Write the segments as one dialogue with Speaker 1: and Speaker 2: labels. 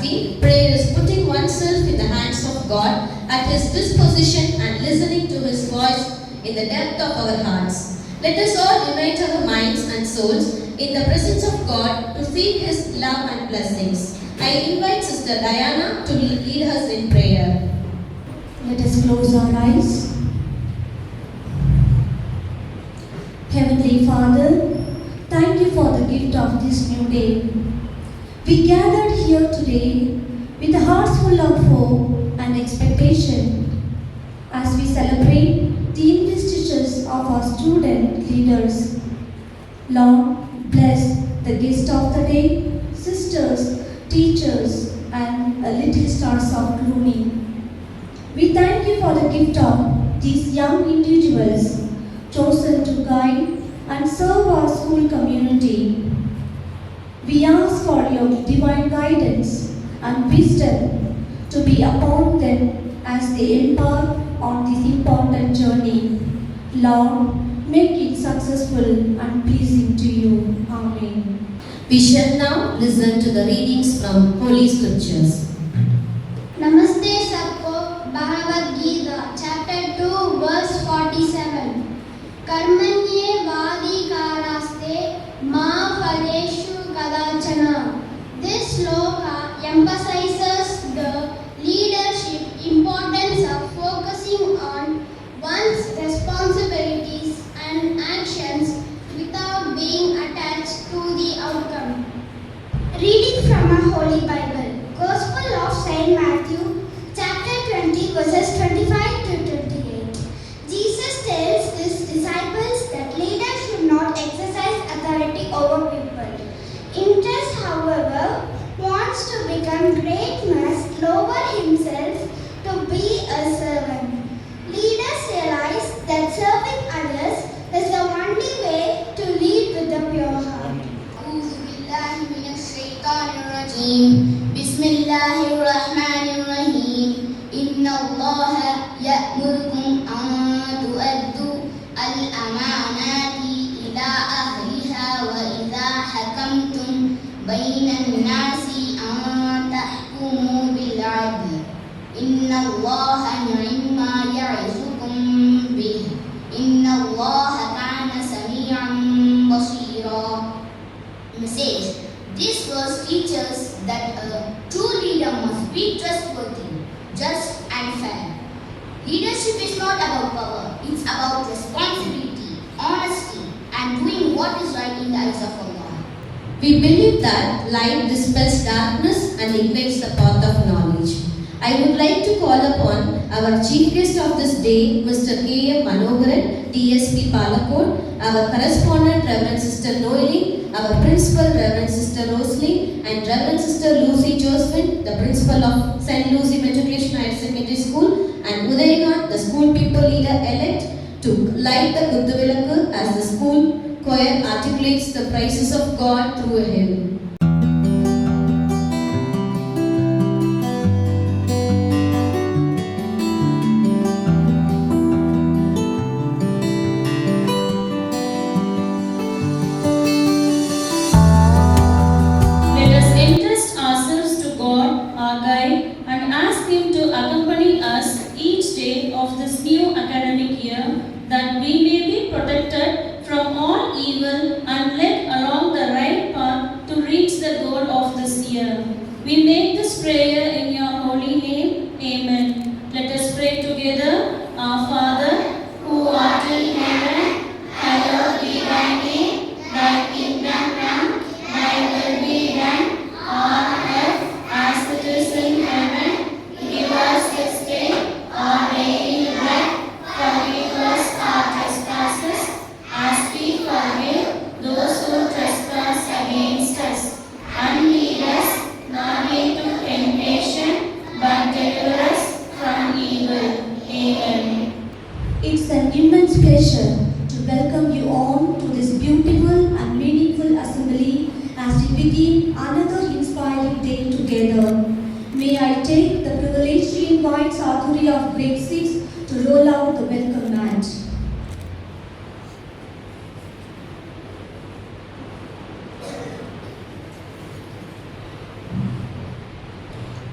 Speaker 1: philosophy, prayer is putting oneself in the hands of God at His disposition and listening to His voice in the depth of our hearts. Let us all unite our minds and souls in the presence of God to seek His love and blessings. I invite Sister Diana to lead us in prayer.
Speaker 2: Let us close our eyes. Heavenly Father, thank you for the gift of this new day. We gathered here today with hearts full of hope and expectation as we celebrate the investitures of our student leaders. Lord, bless the guest of the day, sisters, teachers, and little stars of Gloomy. We thank you for the gift of these young individuals chosen to guide and serve our school community. We ask for your divine guidance and wisdom to be upon them as they embark on this important journey. Lord, make it successful and pleasing to you. Amen.
Speaker 1: We shall now listen to the readings from Holy Scriptures.
Speaker 3: Namaste Sabko, Bhagavad Gita, chapter 2, verse 47. Karmanye vadikaraste ma phaleshu kadachana. This sloka emphasizes the leadership importance of focusing on one's responsibilities and actions without being attached to the outcome. Reading from our Holy Bible, Gospel of Saint Matthew, chapter 20, verses 25 to 28. Jesus tells his disciples that leaders should not exercise authority over people. Interest, however, wants to become great must lower himself to be a servant. Leaders realize that serving others is the only way to lead with a pure heart. بسم الله الرحمن الرحيم إن الله يأمركم أن تؤدوا الأمانات إلى أهلها وإذا حكمتم بين الناس أن تحكموا بالعدل إن الله نعم ما يعظكم به إن الله كان سميعا بصيرا. Message. This verse teaches that a true leader must be trustworthy, just and fair. Leadership is not about power, it's about responsibility, honesty, and doing what is right in the eyes of Allah.
Speaker 1: We believe that light dispels darkness and ignites the path of knowledge. I would like to call upon our chief guest of this day, Mr. K. M. Manoharan, DSP Palakot, our correspondent Reverend Sister Noeli, our principal Reverend Sister Rosalie, and Reverend Sister Lucy Josephine, the principal of St. Lucy Matriculation Higher Secondary School, and Udayakant, the school people leader elect, to light the Kudduvilakku as the school choir articulates the praises of God through a hymn.
Speaker 4: Of this new academic year, that we may be protected from all evil and led along the right path to reach the goal of this year. We make this prayer in your holy name. Amen. Let us pray together. Our Father, who art in heaven, hallowed be thy name. Thy kingdom come, thy will be done on earth as it is in heaven. Give us this day our daily bread. Forgive us our trespasses, as we forgive those who trespass against us. And lead us not into temptation, but deliver us from evil. Amen.
Speaker 2: It's an immense pleasure to welcome you all to this beautiful and meaningful assembly as we begin another inspiring day together. May I take the privilege to invite Sadhuri of grade 6 to roll out the welcome mat.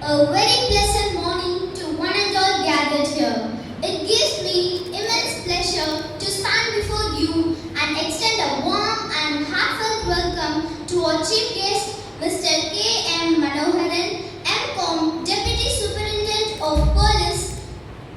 Speaker 3: A very pleasant morning to one and all gathered here. It gives me immense pleasure to stand before you and extend a warm and heartfelt welcome to our chief guest, Mr. K.M. Manoharan, M.Com, Deputy Superintendent of Police,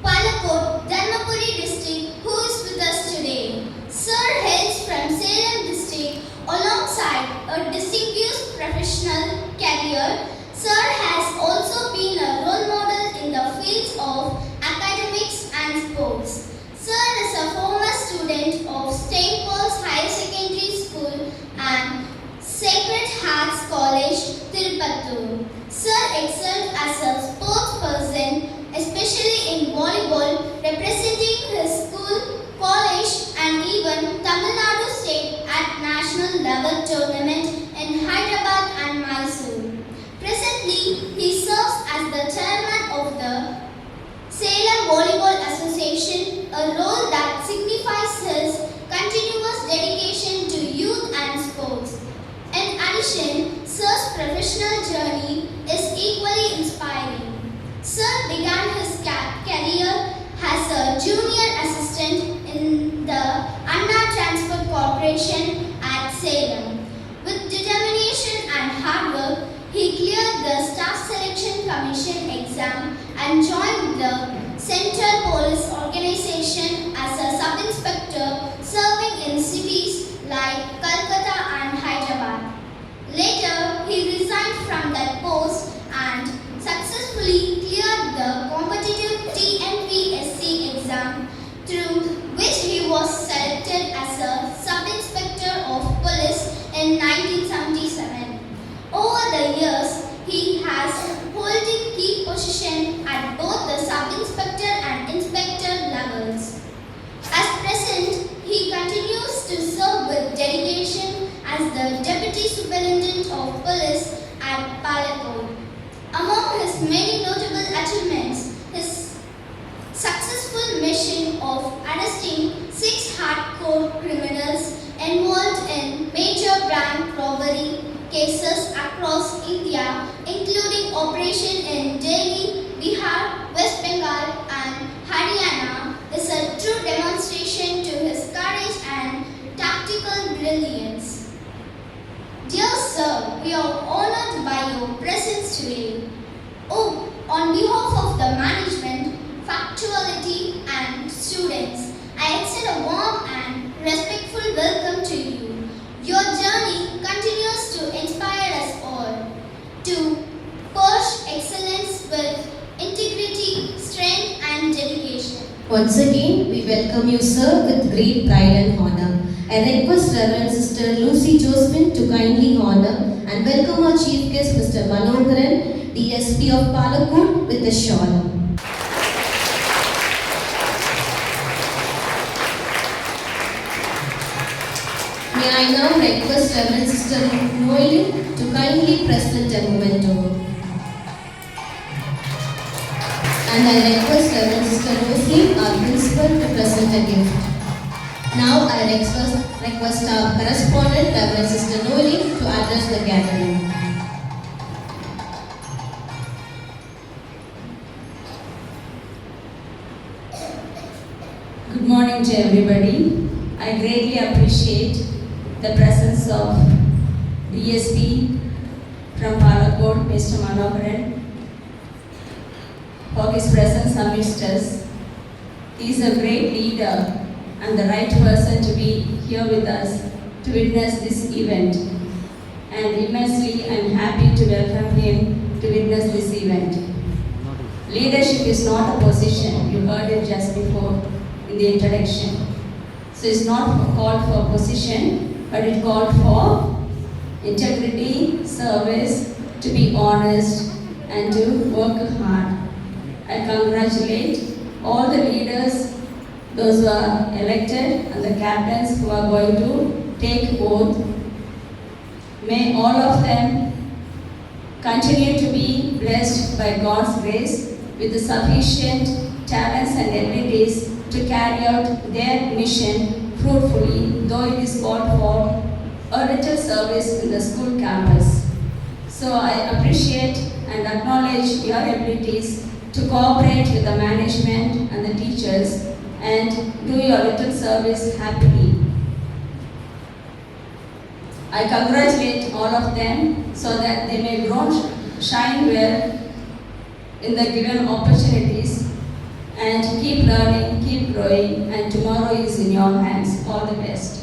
Speaker 3: Palakot, Dharmapuri District, who is with us today. Sir hails from Salem District. Alongside a distinguished professional career, Sir has also been a role model in the fields of academics and sports. Sir is a former student of St. Paul's Higher Secondary School and Sacred Hearts College, Tirupattur. Sir excelled as a sports person, especially in volleyball, representing his school, college and even Tamil Nadu state at national level tournament in Hyderabad and Mysore. Presently, he serves as the chairman of the Salem Volleyball Association, a role that signifies his continuous dedication to youth and sports. In addition, Sir's professional journey is equally inspiring. Sir began his career as a junior assistant in the Anna Transport Corporation at Salem. With determination and hard work, he cleared the Staff Selection Commission exam and joined the Central Police Organization as a sub-inspector serving in cities like Calcutta and Hyderabad. Later, he resigned from that post and successfully cleared the competitive TNPSC exam, through which he was selected as a sub-inspector of police in 1977. Over the years, he has holding key position at both the sub-inspector and inspector levels. As present, he continues to serve with dedication as the Deputy Superintendent of Police at Palakot. Among his many notable achievements, his successful mission of arresting 6 hardcore criminals involved in major bank robbery cases across India, including operation in Delhi, Bihar, West Bengal and Haryana, is a true demonstration to his courage and tactical brilliance. Dear Sir, we are honored by your presence today. Oh, on behalf of the management, faculty and students, I extend a warm and respectful welcome to you. Your journey continues to inspire us all to pursue excellence with integrity, strength and dedication.
Speaker 1: Once again, we welcome you, sir, with great pride and honor. I request Reverend Sister Lucy Josephine to kindly honor and welcome our chief guest, Mr. Manoharan, DSP of Palakot, with a shawl. May I now request Reverend Sister Noelin to kindly present a memento. And I request Reverend Sister Rosie, our principal, to present a gift. Now I request our correspondent, Reverend Sister Noelin, to address the gathering.
Speaker 5: Good morning to everybody. I greatly appreciate the presence of DSP from Palakot, Mr. Manoharan, for his presence amidst us. He is a great leader and the right person to be here with us to witness this event. And immensely I am happy to welcome him to witness this event. Leadership is not a position, you heard it just before in the introduction. So it's not called for position, but it called for integrity, service, to be honest and to work hard. I congratulate all the leaders, those who are elected and the captains who are going to take oath. May all of them continue to be blessed by God's grace with the sufficient talents and abilities to carry out their mission fruitfully, though it is called for a little service in the school campus. So I appreciate and acknowledge your abilities to cooperate with the management and the teachers and do your little service happily. I congratulate all of them so that they may grow, shine well in the given opportunities and keep learning, keep growing, and tomorrow is in your hands. All the best.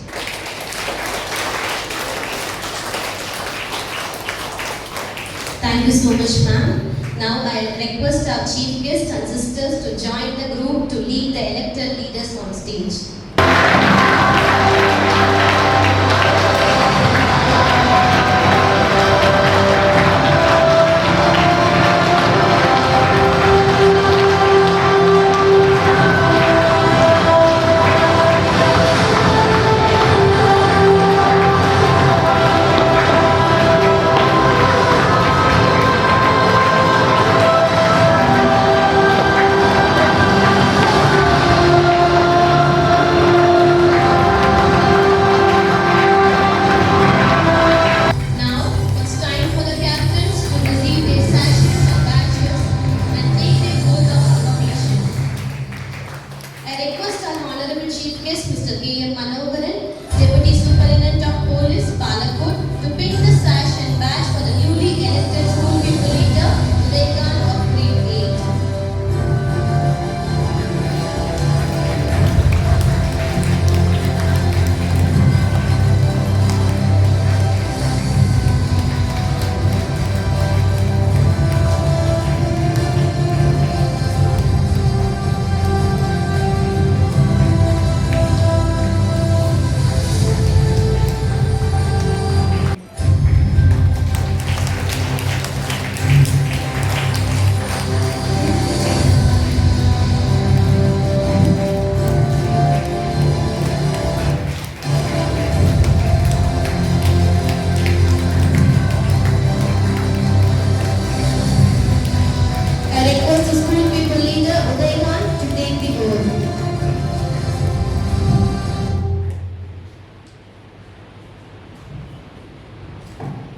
Speaker 1: Thank you so much, ma'am. Now I request our chief guest and sisters to join the group to lead the elected leaders on stage. Now it's time for the captains to receive their sashes or badges and take their oath of affirmation. I request our honorable chief guest, Mr. K.M. Manoharan, Deputy Superintendent of Police, Palakkad, to pin the sash and badge for the newly elected school people leader, Udaykant of Grade 8. I request the school people leader, Udaykant, to take the oath.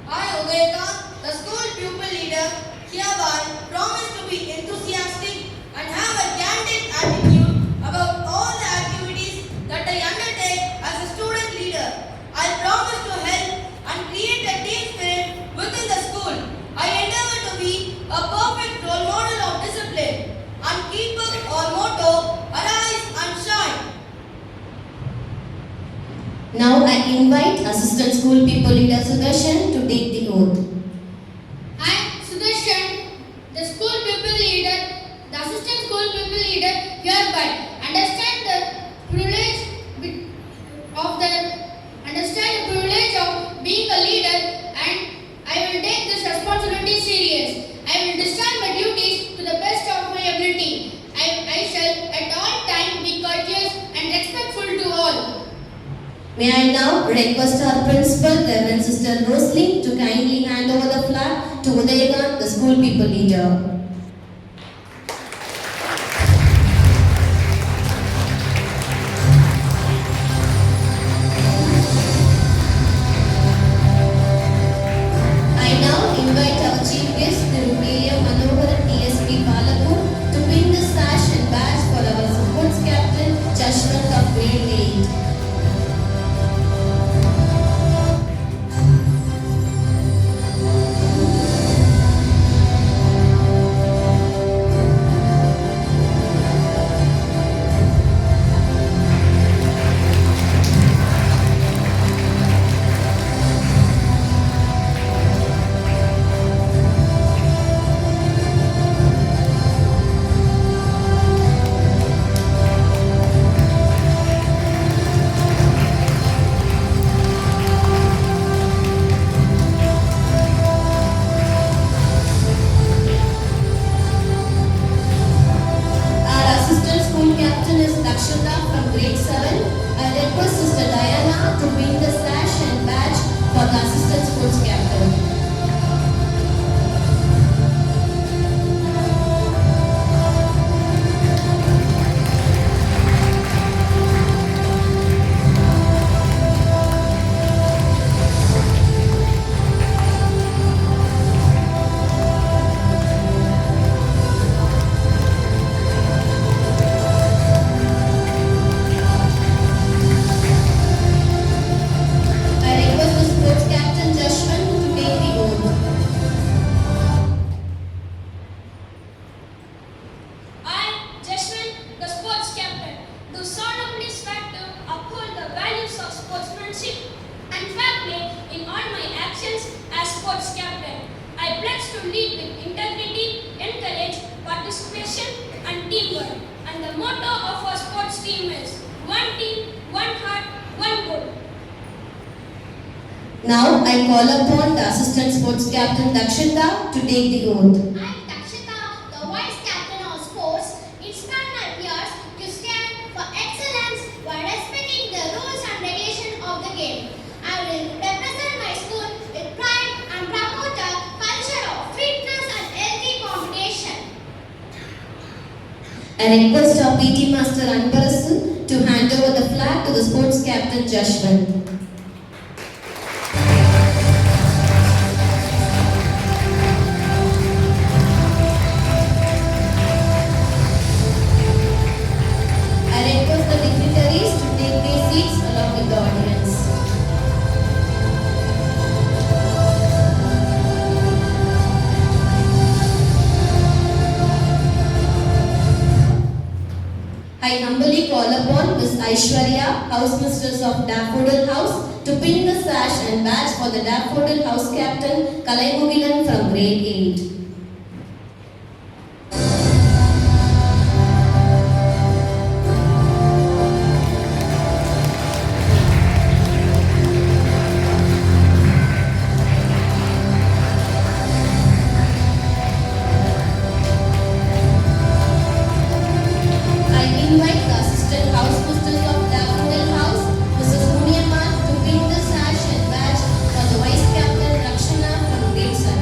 Speaker 6: I, Udaykant, the school pupil leader, hereby promise to be enthusiastic and have a candid attitude about all the activities that I undertake as a student leader. I promise to help and create a team spirit within the school. I endeavor to be a perfect role model of discipline and keep up our motto, arise and shine.
Speaker 1: Now I invite Assistant School People Leader Sudarshan to take the oath.
Speaker 3: I, Sudarshan, the school pupil leader, the assistant school pupil leader, hereby understand the privilege of being a leader, and I will take this responsibility serious. I will discharge my duties to the best of my ability. I shall at all times be courteous and respectful to all.
Speaker 1: May I now request our principal, Reverend Sister Rosalie, to kindly hand over the flag to Udaykant, the school people leader. I now invite our chief guest, Thiru K.M. Manoharan, DSP Palakkad, to pin the sash and badge for our sports captain, Jashwant of Grade 8.
Speaker 3: lead with integrity, encourage participation and teamwork. And the motto of our sports team is one team, one heart, one goal.
Speaker 1: Now I call upon the Assistant Sports Captain Dakshita to take the oath.
Speaker 3: I, Dakshita, the vice captain of sports, inspire my peers to stand for excellence while respecting the rules and regulations of the game. I will represent my school with pride and promote a culture of fitness and healthy competition.
Speaker 1: I request our PT Master Anbarasu to hand over the flag to the Sports Captain Jashwant. I request the dignitaries to take their seats along with the audience. I humbly call upon Miss Aishwarya, Housemistress of Daffodil House, to pin the sash and badge for the Daffodil House Captain Kalaimugilan from grade 8. I invite the Assistant Housemistress of Daffodil House, Mrs. Muniamma, to pin the sash and badge for the Vice Captain Rakshana from grade 7.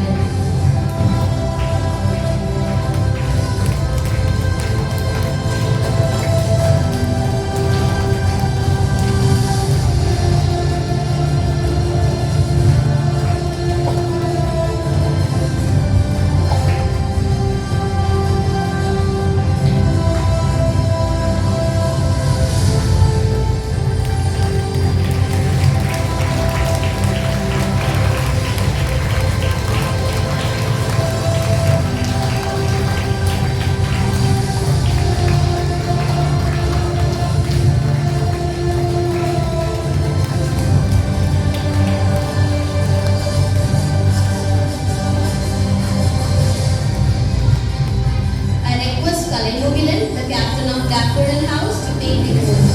Speaker 1: I request Kalaimugilan, the captain of Daffodil House, to take the oath.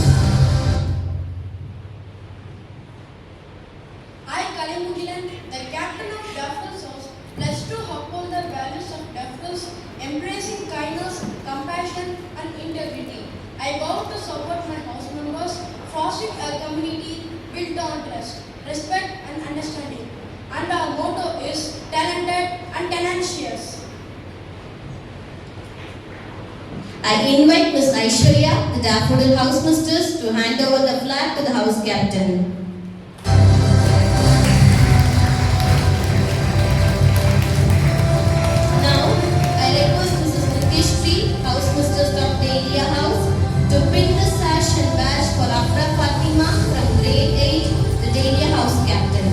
Speaker 6: I, Kalaimugilan, the captain of Daffodil's House, pledge to uphold the values of Daffodil's, embracing kindness, compassion, and integrity. I vow to support my house members, fostering a community built on trust, respect, and understanding. And our motto is talented and tenacious.
Speaker 1: I invite Miss Aishwarya, the Daffodil House Mistress, to hand over the flag to the House Captain. Now, I request Mrs. Mukeshri, House Mistress of Dahlia House, to pin the sash and badge for Afra Fatima from grade 8, the Dahlia House Captain.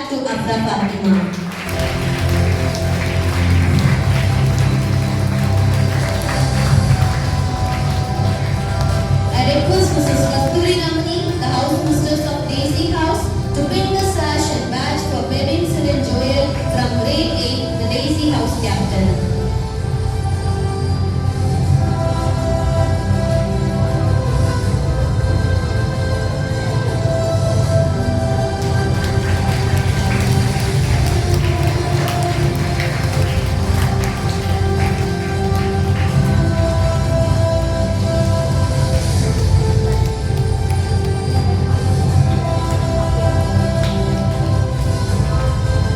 Speaker 1: flag to Afra Fatima. I request Mrs. Kasturi Ramani, the house mistress of Daisy House, to pin the sash and badge for Bevin Cyril Joel from grade 8, the Daisy House captain.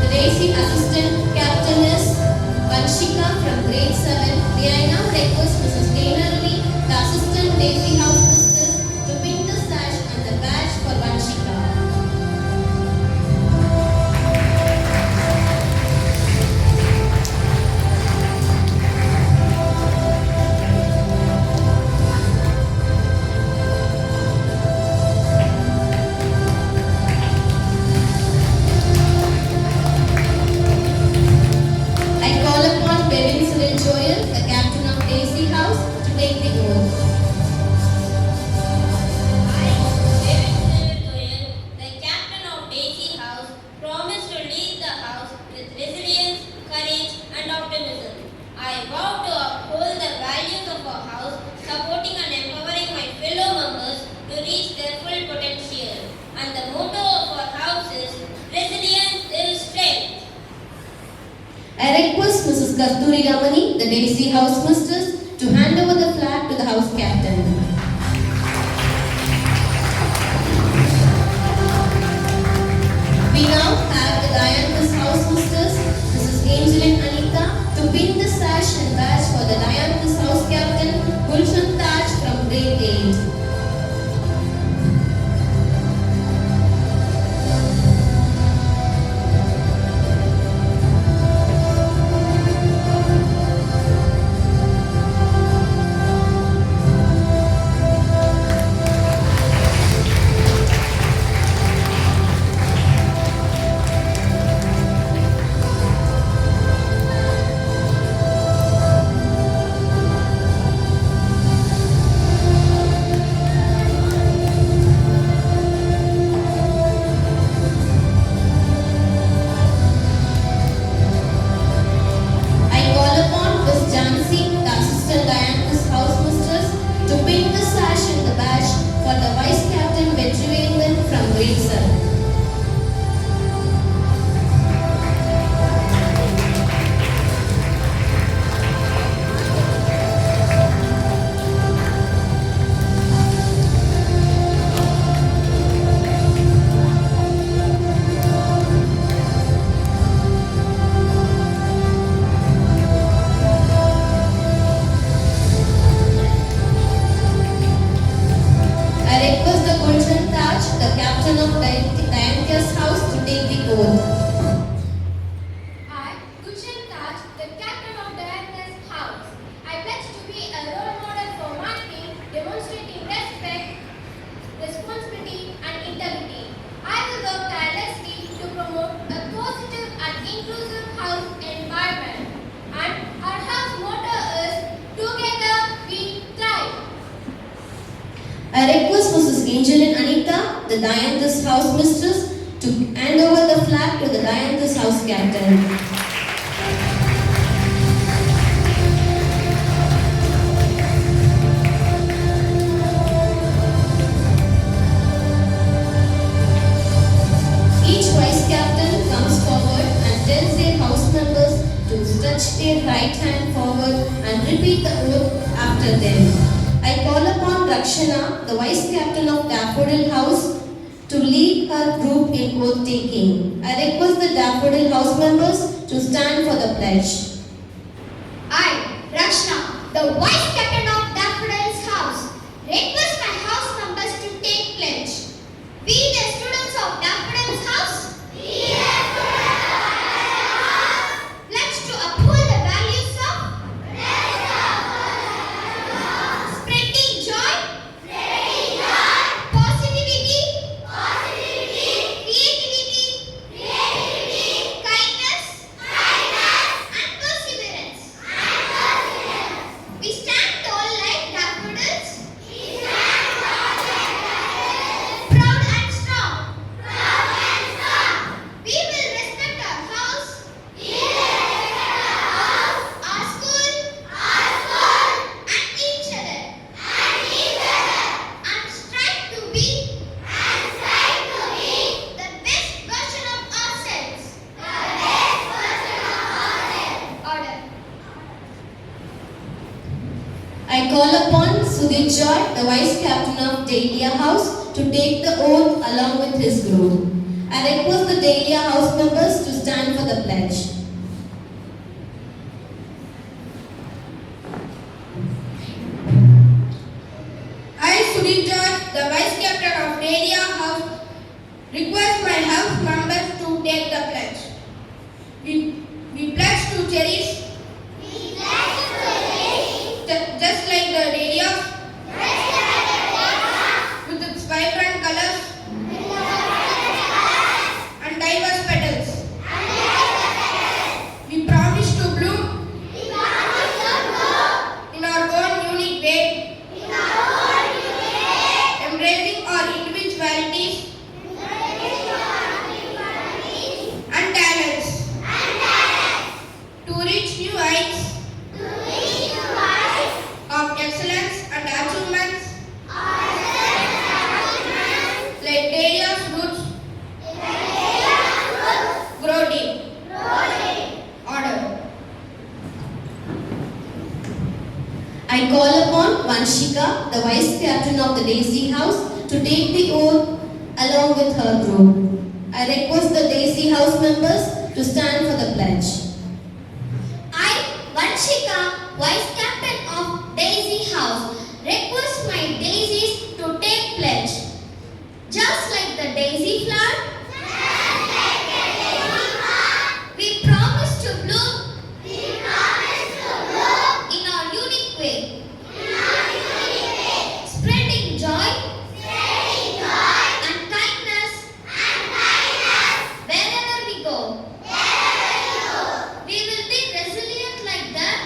Speaker 1: The Daisy assistant captain is Vanshika from grade 7. May I now request Mrs. Taylorly, the assistant Daisy house mistress, to pin the sash and the badge for Vanshika. I call upon Bevin Cyril Joel, the captain of Daisy House, to take the oath.
Speaker 7: I, David Cyril Joel, the captain of Daisy House, promise to lead the house with resilience, courage, and optimism. I vow to uphold the values of our house, supporting and empowering my fellow members to reach their full potential. And the motto of our house is resilience is strength.
Speaker 1: I request Mrs. Kasturi Ramani, the Daisy house mistress, to hand over the flag to the house captain. We now have the Dianthus house mistress, Mrs. Angeline Anita, to pin the sash and badge for the Dianthus house captain, Gulshan Taj from grade 8. I call upon Miss Jansi, the assistant Dianthus house mistress, to pin the sash and the badge for the vice captain Vetrivendan from grade 7. I request the Gulshan Taj, the captain of Dianthus house, to take the oath.
Speaker 3: I, Gulshan Taj, the captain of Dianthus House, I pledge to be a role model for my team, demonstrating respect, responsibility, and integrity. I will work tirelessly to promote a positive and inclusive house environment. And our house motto is Together We Thrive.
Speaker 1: I request Mrs. Angeline Anita, the Dianthus house mistress, to hand over the flag to the Dianthus house captain. Each vice captain comes forward and tells their house members to stretch their right hand forward and repeat the oath after them. I call upon Rakshana, the vice captain of Daffodil House, to lead her group in oath taking. I request the Daffodil House members to stand for the pledge.
Speaker 3: I, Rakshana, the vice captain of Daffodil's house, request my house members to take pledge. We, the students of Daffodil's house, pledge to uphold the values of spreading joy, positivity, creativity,
Speaker 1: Joy, the Vice Captain of Dahlia House, to take the oath along with his group. I request the Dahlia House members to stand for the pledge.
Speaker 6: I, Sudhir George, the Vice Captain of Dahlia House, request my house members to take the pledge. We pledge to cherish. Just like the Dahlia, with its vibrant colors and diverse petals. We promise to bloom in our own unique way, embracing our individualities and talents to reach new heights of excellence and achievements like Dahlia's roots grow deep. Order.
Speaker 1: I call upon Vanshika, the Vice Captain of the Daisy House, to take the oath along with her group. I request the Daisy House members to stand for the pledge.
Speaker 3: I, Vanshika, Vice Captain of Daisy House, request my daisies to take pledge. Just like the daisy flower, we promise to bloom in our unique way, spreading joy and kindness wherever we go. We will be resilient like that.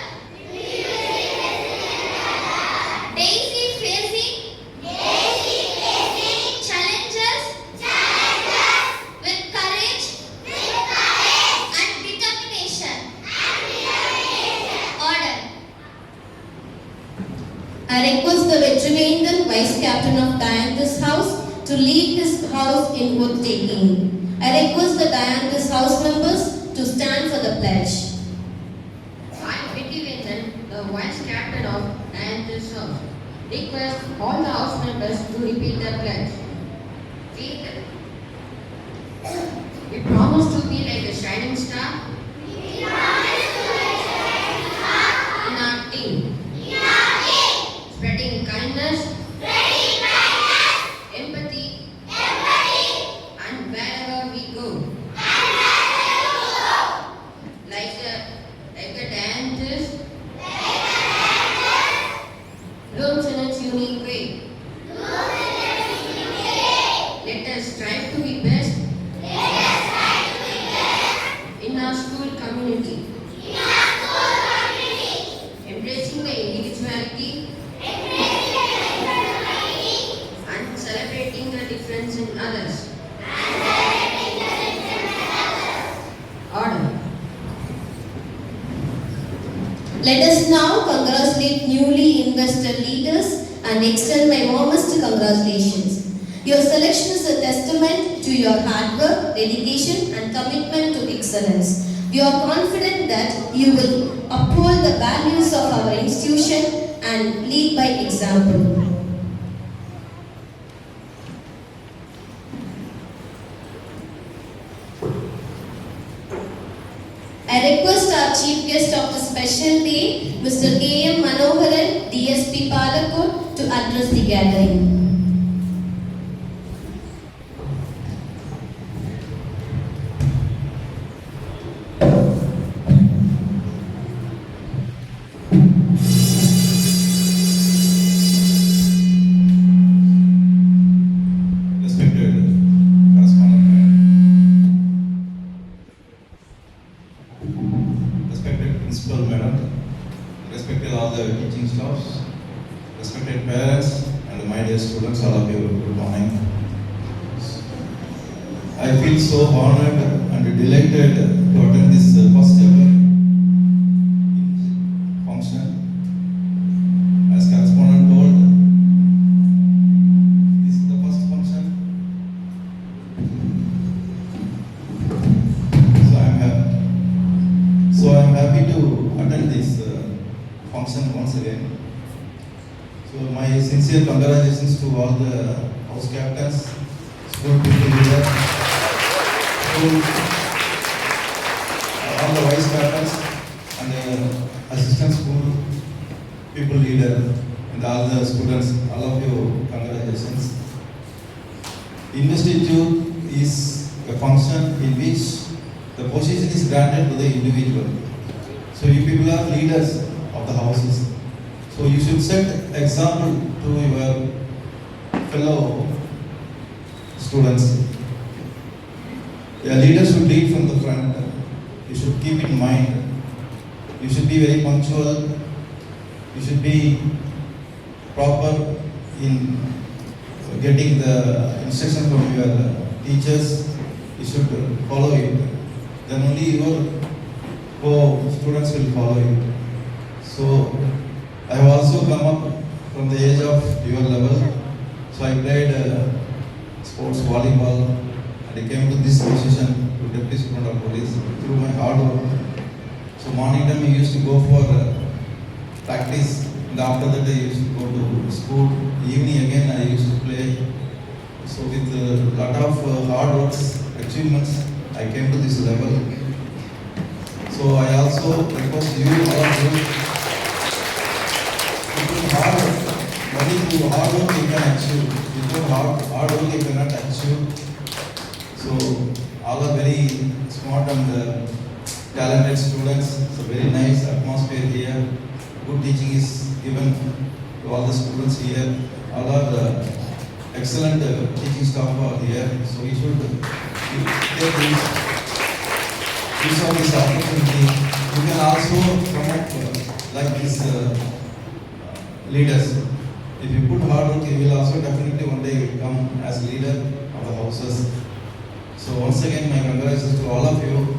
Speaker 3: Daisy facing challenges with courage and determination. Order.
Speaker 1: I request the Vetrivendran, Vice Captain of Dianthus House, to lead his house in oath taking. I request the Dianthus House members to stand for the pledge.
Speaker 8: I, Vetrivendran, the Vice Captain of Dianthus House, request all the house members to repeat the pledge. We promise to be like a shining star in our team, spreading kindness, empathy, and wherever we go. Like a Dianthus blooms in its unique way. Let us strive to be best in our school community. Embracing the individuality and celebrating the difference in others. Order.
Speaker 1: Let us now congratulate newly invested leaders and extend my warmest congratulations. Your selection is a testament to your hard work, dedication, and commitment to excellence. We are confident that you will uphold the values of our institution and lead by example. I request our chief guest of the special day, Mr. K.M. Manoharan, DSP Palakkad, to address the gathering.
Speaker 9: Principal Madam, respected all the teaching staffs, respected parents, and my dear students, all of you, good morning. I feel so honored and delighted to attend this first ever function. As correspondent told, this is the first function. So I am happy to attend this function once again. So my sincere congratulations to all the house captains, school people leaders, all the vice captains and the assistant school people leader and all the students, all of you, congratulations. Investiture is a function in which the position is granted to the individual. So you people are leaders of the houses. So you should set example to your fellow students. A leader should lead from the front. You should keep in mind. You should be very punctual. You should be proper in getting the instruction from your teachers. You should follow it. Then only your co-students will follow it. So I have also come up from the age of your level. So I played sports volleyball and I came to this position to Deputy Superintendent of Police through my hard work. So morning time I used to go for practice and after that I used to go to school. Evening again I used to play. So with a lot of hard works, achievements, I came to this level. So I also request you, all of you, hard work. Only through hard work you can achieve. Without hard work you cannot achieve. So all are very smart and talented students. It's a very nice atmosphere here. Good teaching is given to all the students here. All are excellent teaching staff are here. So we should take use of this opportunity. You can also promote like this leaders. If you put hard work, you will also definitely one day come as leader of the houses. So once again, my congratulations to all of you.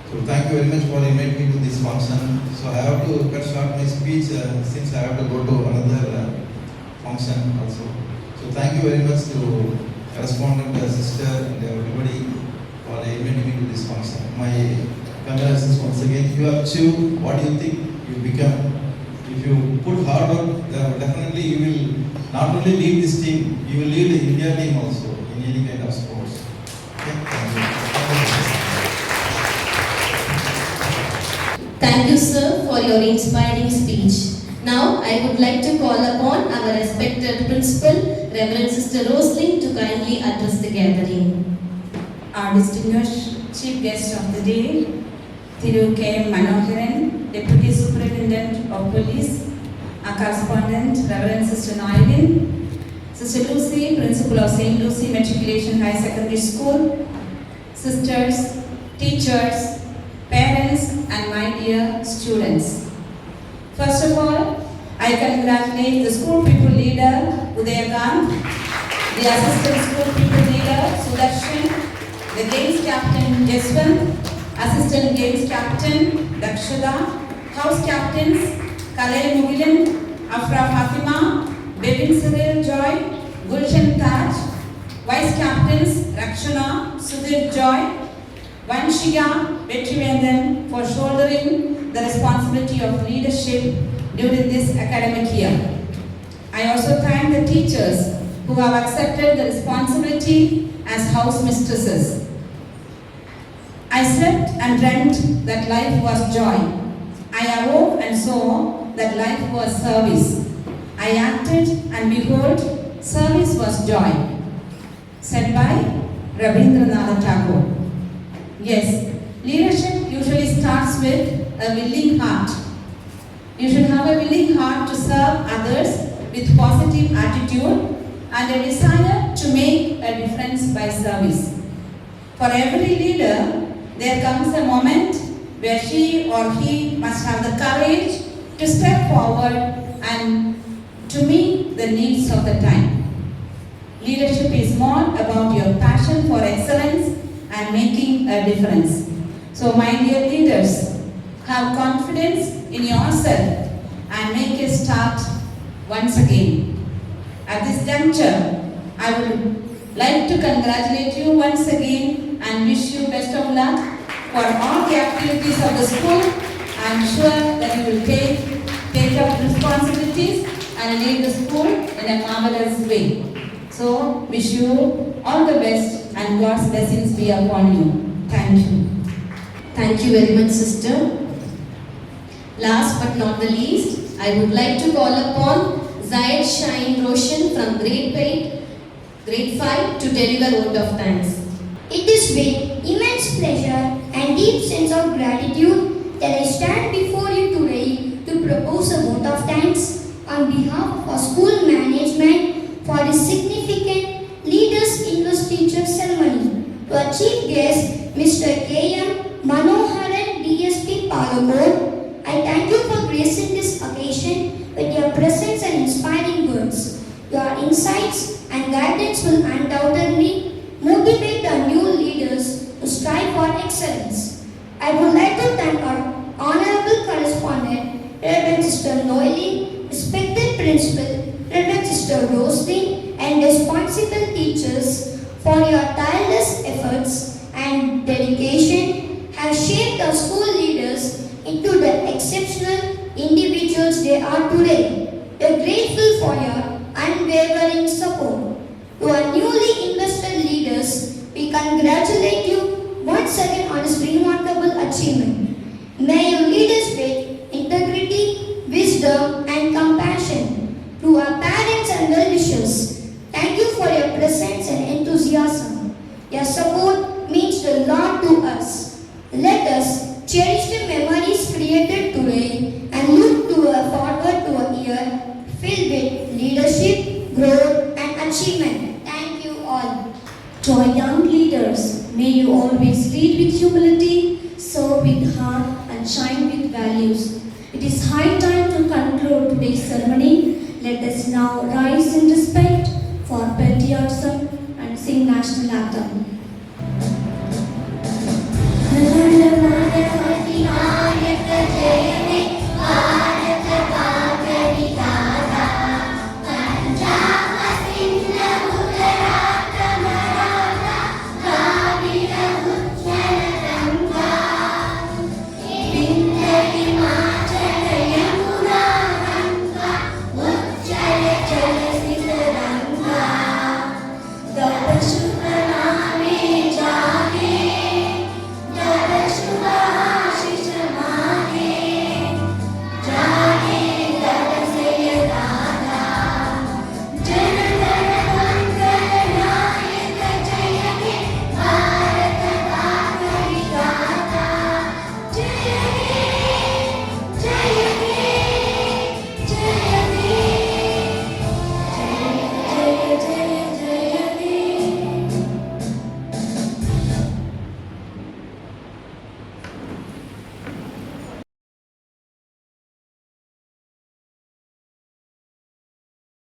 Speaker 9: So thank you very much for inviting me to this function. So I have to cut short my speech since I have to go to another function also. So thank you very much to correspondent, sister and everybody for inviting me to this function. My congratulations once again. You have achieved what you think you become. If you put hard work, definitely you will not only lead this team, you will lead the India team also in any kind of sports. Okay? Thank you.
Speaker 1: Thank you, sir, for your inspiring speech. Now, I would like to call upon our respected principal, Reverend Sister Rosaline, to kindly address the gathering.
Speaker 5: Our distinguished chief guest of the day, Thiru K. Manoharan, Deputy Superintendent of Police, our correspondent, Reverend Sister Noelin, Sister Lucy, Principal of St. Lucy Matriculation High Secondary School, sisters, teachers, parents, and my dear students. First of all, I congratulate the school people leader, Udayakant, the assistant school people leader, Sudarshan, the games captain, Jeswant, assistant games captain, Dakshada, house captains, Kalay Mugilan, Afra Fatima, Bevin Cyril Joy, Gulshan Taj, vice captains, Rakshana, Sudhir Joy, Vanshiga, Vetrivendan for shouldering the responsibility of leadership during this academic year. I also thank the teachers who have accepted the responsibility as house mistresses. I slept and dreamt that life was joy. I awoke and saw that life was service. I acted and behold, service was joy. Said by Rabindranath Tagore. Yes, leadership usually starts with a willing heart. You should have a willing heart to serve others with positive attitude and a desire to make a difference by service. For every leader, there comes a moment where she or he must have the courage to step forward and to meet the needs of the time. Leadership is more about your passion for excellence and making a difference. So my dear leaders, have confidence in yourself and make a start once again. At this juncture, I would like to congratulate you once again and wish you best of luck for all the activities of the school. I am sure that you will take up responsibilities and lead the school in a marvelous way. So, wish you all the best and God's blessings be upon you. Thank you.
Speaker 1: Thank you very much, sister. Last but not the least, I would like to call upon Zayed Shine Roshan from grade 5 to deliver vote of thanks.
Speaker 3: It is with immense pleasure and deep sense of gratitude that I stand before you today to propose a vote of thanks on behalf of our school management for this significant Leaders Investiture ceremony. To our chief guest, Mr. K.M. Manoharan, DSP Palagod, I thank you for gracing this occasion with your presence and inspiring words. Your insights and guidance will undoubtedly motivate our new leaders to strive for excellence. I would like to thank our honorable correspondent, Reverend Sister Noeli, respected principal, Reverend Sister Roslyn, and responsible teachers for your tireless efforts and dedication have shaped our school leaders into the exceptional individuals they are today. We are grateful for your unwavering support. To our newly invested leaders, we congratulate you once again on this remarkable achievement. May you lead us with integrity, wisdom, and compassion. To our parents and well-wishers, thank you for your presence and enthusiasm. Your support means a lot to us. Let us cherish the memories created today and look forward to a year filled with leadership, growth, and achievement. Thank you all.
Speaker 2: To our young leaders, may you always lead with humility, serve with heart, and shine with values. It is high time to conclude today's ceremony. Let us now rise in respect for patriotism and sing national anthem.